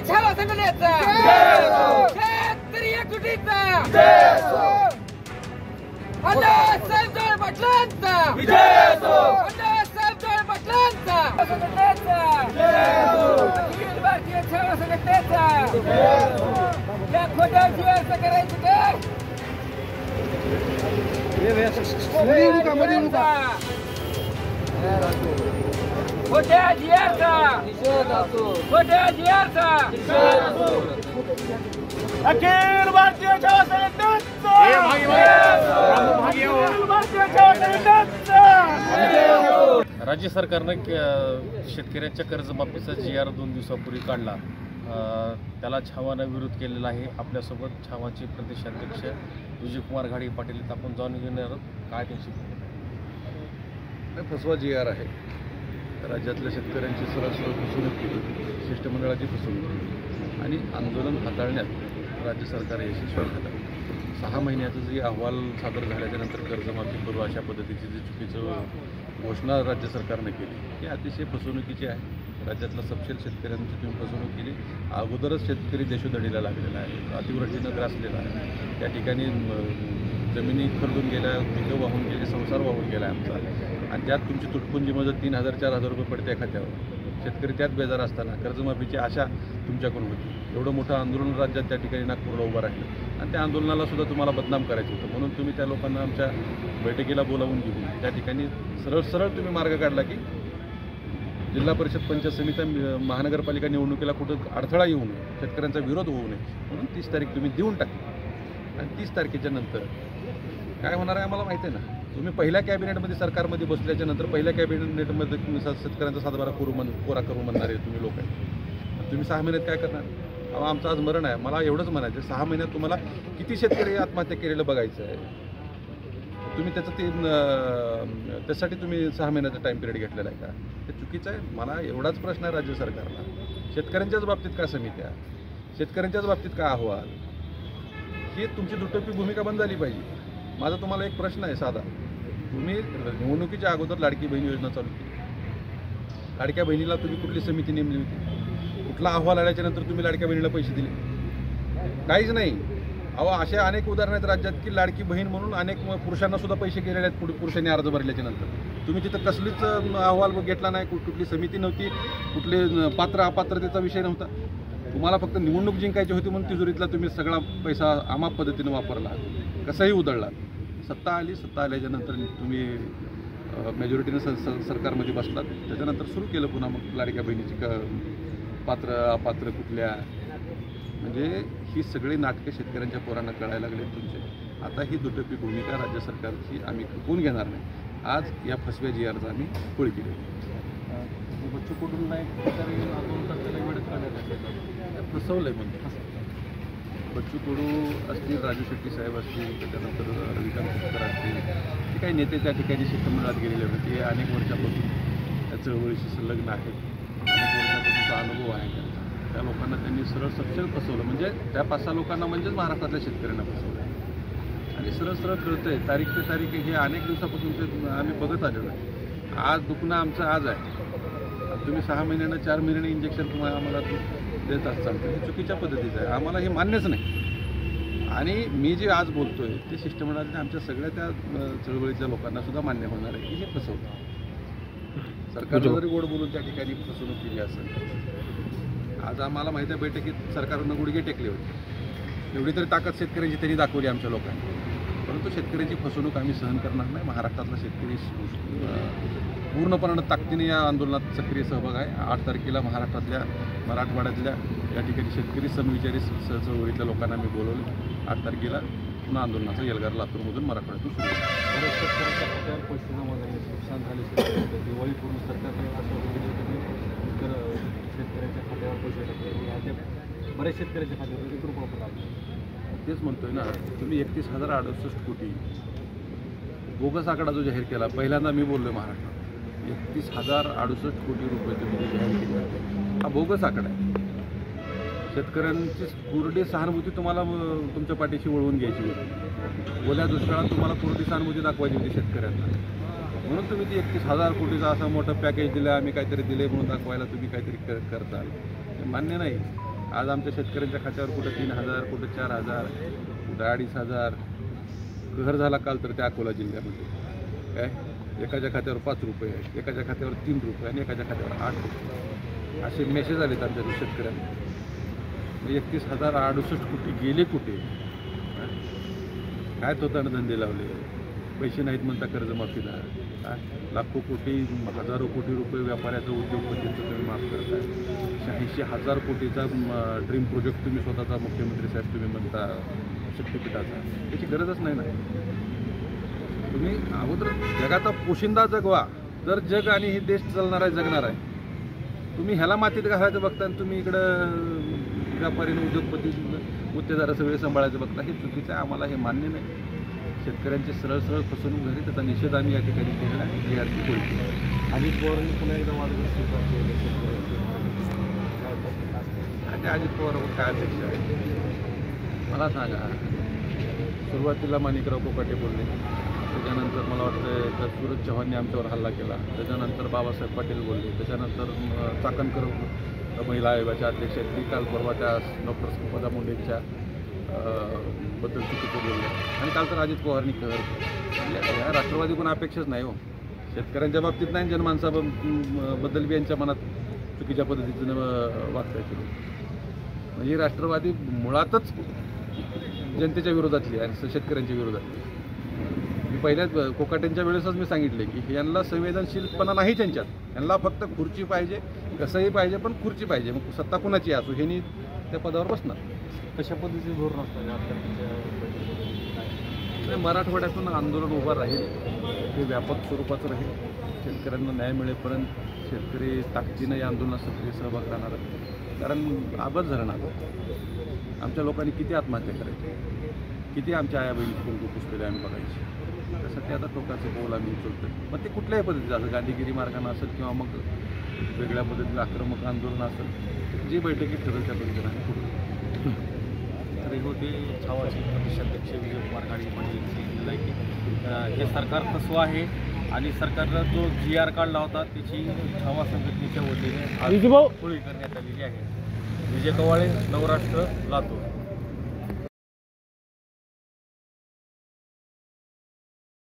छावा संघटनेचा शेतकरी एकजुटीचा अण्णासाहेब जोळे पाटलांचा अण्णासाहेब जोळे पाटलांचा अखिल भारतीय छावा संघटनेचा या खोट्याची व्यवस्था करायची काय खोट्या जियाचा खोट्या जियाचा अखिल भारतीय छावा संघटनेचा राज्य सरकारनं शेतकऱ्यांच्या कर्जमाफीचा GR 2 दिवसापूर्वी काढला. त्याला छावानं विरोध केलेला आहे. आपल्यासोबत छावाचे प्रदेशाध्यक्ष विजयकुमार घाडी पाटील आपण जाणून घेणार काय त्यांची फसवा GR आहे. राज्यातल्या शेतकऱ्यांची सरळ फसवणूक केली, शिष्टमंडळाची फसवणूक केली आणि आंदोलन हाताळण्यात राज्य सरकार यशस्वी झालं. 6 महिन्याचा जे अहवाल सादर झाल्याच्यानंतर कर्जमाफी करू अशा पद्धतीची जी चुकीचं घोषणा राज्य सरकारने केली ही अतिशय फसवणुकीची आहे. राज्यातल्या सपशेल शेतकऱ्यांची तुम्ही फसवणूक केली. अगोदरच शेतकरी देशोधडीला लागलेला आहे, अतिवृष्टीनं ग्रासलेला आहे. त्या ठिकाणी जमिनी खरडून गेल्या, पिकं वाहून गेले, संसार वाहून गेला आमचा आणि त्यात तुमची तुटपुंजी मदत 3,000-4,000 रुपये पडते खात्यावर. शेतकरी त्यात बेजार असताना कर्जमाफीची आशा तुमच्याकडून होती. एवढं मोठं आंदोलन राज्यात त्या ठिकाणी नागपूरला उभं राहिलं आणि त्या आंदोलनाला सुद्धा तुम्हाला बदनाम करायचं होतं म्हणून तुम्ही त्या लोकांना आमच्या बैठकीला बोलावून घेऊन त्या ठिकाणी सरळ तुम्ही मार्ग काढला की जिल्हा परिषद पंचायत समिती महानगरपालिका निवडणुकीला कुठं अडथळा येऊ नये, शेतकऱ्यांचा विरोध होऊ नये म्हणून 30 तारीख तुम्ही देऊन टाकली. आणि 30 तारखेच्या नंतर काय होणार आहे आम्हाला माहिती आहे ना. तुम्ही पहिल्या कॅबिनेटमध्ये सरकारमध्ये बसल्याच्या नंतर पहिल्या कॅबिनेटमध्ये तुम्ही शेतकऱ्यांचा 7-12 कोरा करू म्हणणारे तुम्ही लोक आहेत. तुम्ही 6 महिन्यात काय करणार? आमचं आज मरण आहे. मला एवढंच म्हणायचं 6 महिन्यात तुम्हाला किती शेतकरी आत्महत्या केलेलं बघायचं आहे. तुम्ही त्यासाठी तुम्ही 6 महिन्याचा टाईम पिरियड घेतलेला आहे का? ते चुकीचं आहे. मला एवढाच प्रश्न आहे राज्य सरकारला, शेतकऱ्यांच्याच बाबतीत का समित्या, शेतकऱ्यांच्याच बाबतीत का अहवाल, ही तुमची दुटप्पी भूमिका बंद झाली पाहिजे. माझा तुम्हाला एक प्रश्न आहे साधा. तुम्ही निवडणुकीच्या अगोदर लाडकी बहीण योजना चालू केली. लाडक्या बहिणीला तुम्ही कुठली समिती नेमली होती? कुठला अहवाल आल्याच्या नंतर तुम्ही लाडक्या बहिणीला पैसे दिले? काहीच नाही. असे अनेक उदाहरण आहेत राज्यात की लाडकी बहीण म्हणून अनेक पुरुषांना सुद्धा पैसे गेलेले आहेत. पुरुषांनी अर्ज भरल्याच्या नंतर तुम्ही तिथं कसलीच अहवाल घेतला नाही, कुठली समिती नव्हती, कुठले पात्र अपात्रतेचा विषय नव्हता. तुम्हाला फक्त निवडणूक जिंकायची होती म्हणून तिजोरीतला तुम्ही सगळा पैसा अमाप पद्धतीनं वापरला, कसाही उधळला. सत्ता आल्याच्या नंतर तुम्ही मेजॉरिटीनं सरकारमध्ये बसलात. त्याच्यानंतर सुरू केलं पुन्हा मग लाडक्या बहिणीची पात्र अपात्र कुठल्या, म्हणजे ही सगळी नाटकं शेतकऱ्यांच्या पोरांना कळायला लागले तुमचे. आता ही दुटप्पी भूमिका राज्य सरकारची आम्ही खपवून घेणार नाही. आज या फसव्या GRचा आम्ही होळी केली. बच्चू कडून नाही फसवलंय म्हणजे बच्चू कडू असतील, राजू शेट्टी साहेब असतील, त्याच्यानंतर रविकांत खोतकर असतील, ते काही नेते त्या ठिकाणी शिष्टमंडळात गेलेले होते. ते अनेक वर्षापासून त्या चळवळीशी संलग्न आहेत, अनेक वर्षापासूनचा अनुभव आहे. त्या लोकांना त्यांनी सरळ सपशेल फसवलं. म्हणजे त्या 5-6 लोकांना म्हणजेच महाराष्ट्रातल्या शेतकऱ्यांना फसवलं आणि सरळ कळतंय. तारीख ते तारीख हे अनेक दिवसापासून ते आम्ही बघत आलेलो आहे. आज दुखणं आमचं आज आहे. तुम्ही 6 महिन्यानं 4 महिन्यानं इंजेक्शन तुम्हाला आम्हाला देत असताल हे चुकीच्या पद्धतीचं आहे. आम्हाला हे मान्यच नाही. आणि मी जे आज बोलतोय ते शिष्टमंडळातल्या आमच्या सगळ्या त्या चळवळीतल्या लोकांना सुद्धा मान्य होणार आहे की हे फसवतं. सरकारनं जरी गोड बोलून त्या ठिकाणी फसवणूक केली असेल. आज आम्हाला माहिती आहे बैठकीत सरकारनं गुडघे टेकले होते. एवढी तरी ताकद शेतकऱ्यांची त्यांनी दाखवली आमच्या लोकांनी. परंतु शेतकऱ्यांची फसवणूक आम्ही सहन करणार नाही. महाराष्ट्रातला शेतकरी पूर्णपणे ताकदीने या आंदोलनात सक्रिय सहभाग आहे. 8 तारखेला महाराष्ट्रातल्या मराठवाड्यातल्या या ठिकाणी शेतकरी समविचारी चळवळीतल्या लोकांना मी बोलवलं. 8 तारखेला पुन्हा आंदोलनाचं एल्गार लातूरमधून मराठवाड्यातून सुरू होतं. नुकसान झाले दिवाळी पूर्ण सरकारने असं शेतकऱ्यांच्या खात्यावर पैसे टाकले. बऱ्याच शेतकऱ्याच्या खात्यावर 1 रुपया लागला. तेच म्हणतोय ना, तुम्ही 31,068 कोटी बोगस आकडा जो जाहीर केला. पहिल्यांदा मी बोललोय महाराष्ट्रात 31,068 कोटी रुपये तुम्ही जाहीर केले. हा बोगस आकडा आहे. शेतकऱ्यांची कोरडी सहानुभूती तुम्हाला तुमच्या पाठीशी वळवून घ्यायची होती. ओल्या दुष्काळात तुम्हाला कोरडी सहानुभूती दाखवायची होती शेतकऱ्यांना. म्हणून तुम्ही ती 31,000 कोटीचा असं मोठं पॅकेज दिलं, आम्ही काहीतरी दिले म्हणून दाखवायला तुम्ही काहीतरी करताल. मान्य नाही. आज आमच्या शेतकऱ्यांच्या खात्यावर कुठं 3,000, कुठं 4,000, कुठं 2,500 कहर झाला काल तर त्या अकोला जिल्ह्यामध्ये. काय एकाच्या खात्यावर 5 रुपये, एकाच्या खात्यावर 3 रुपये आणि एकाच्या खात्यावर 8 रुपये असे मेसेज आलेत आमच्या शेतकऱ्यांना. 31,068 कोटी गेले कुठे? काय तोतानं धंदे लावले? पैसे नाहीत म्हणता कर्जमाफीला. लाखो कोटी, हजारो कोटी रुपये व्यापाऱ्याचं, उद्योगपतींचं तुम्ही माफ करताय. 86,000 कोटीचा ड्रीम प्रोजेक्ट तुम्ही स्वतःचा मुख्यमंत्री साहेब तुम्ही म्हणता शक्तीपीठाचा. त्याची गरजच नाही ना. तुम्ही अगोदर जगाचा पोशिंदा जगवा. जर जग आणि हे देश चालणार आहे, जगणार आहे, तुम्ही ह्याला मातीत घालायचं बघता आणि तुम्ही इकडं व्यापारीने, उद्योगपती, गुत्तेदार सगळे सांभाळायचं बघता. हे चुकीचं आहे. आम्हाला हे मान्य नाही. शेतकऱ्यांचे सरळ सरळ फसवणूक झाली, त्याचा निषेध आम्ही या ठिकाणी केलेला आहे. जी आरती होईल अजित पवारांनी पुन्हा एकदा वादग्रस्त आणि अजित पवारवर काय अपेक्षा आहे मला सांगा. सुरुवातीला माणिकराव कोकाटे बोलले, त्याच्यानंतर मला वाटतं तर सूरज चव्हाणने आमच्यावर हल्ला केला, त्याच्यानंतर बाबासाहेब पाटील बोलले, त्याच्यानंतर चाकणकर महिला आयोगाच्या अध्यक्ष आहेत, ती काल परवा त्या डॉक्टर संपदा मुंडेंच्या बद्दल चुकीचं बोलले आणि काल तर अजित पवारनी कहर. राष्ट्रवादी कोण अपेक्षाच नाही हो. शेतकऱ्यांच्या बाबतीत नाही, जनमानसाबद्दल बी यांच्या मनात चुकीच्या पद्धतीनं वागता येते. म्हणजे राष्ट्रवादी मुळातच जनतेच्या विरोधातली आणि शेतकऱ्यांच्या विरोधातली. मी पहिल्याच कोकाटेंच्या वेळेसच मी सांगितले की यांना संवेदनशीलपणा नाही त्यांच्यात. यांना फक्त खुर्ची पाहिजे, कसंही पाहिजे, पण खुर्ची पाहिजे. मग सत्ता कुणाची असो, ह्यांनी त्या पदावर बसणार. कशा पद्धतीचं धोरण असतं? मराठवाड्यातून आंदोलन उभं राहील, हे व्यापक स्वरूपाचं राहील. शेतकऱ्यांना न्याय मिळेपर्यंत शेतकरी ताकदीनं या आंदोलनात सक्रिय सहभाग राहणार. कारण आबद झालं ना, आमच्या लोकांनी किती आत्महत्या करायची, किती आमच्या आया बहिणी कुंकू पुसलेले आम्ही बघायची. त्यासाठी आता टोकाचे पाऊल आम्ही उचलतो. मग ते कुठल्याही पद्धतीचं असं गांधीगिरी मार्गानं असेल किंवा मग वेगळ्या पद्धतीचं आक्रमक आंदोलन असेल, जी बैठकीत ठरेल त्या पद्धतीनं आम्ही पुढे. तर हे होते छावाचे प्रदेशाध्यक्ष विजयकुमार घाडगे पाटील यांनी सांगितलं आहे की हे सरकार फसवं आहे आणि सरकारनं जो GR काढला होता त्याची छावा संघटनेच्या वतीने होळी करण्यात आलेली आहे. विजय कवाळे, नवराष्ट्र, लातूर.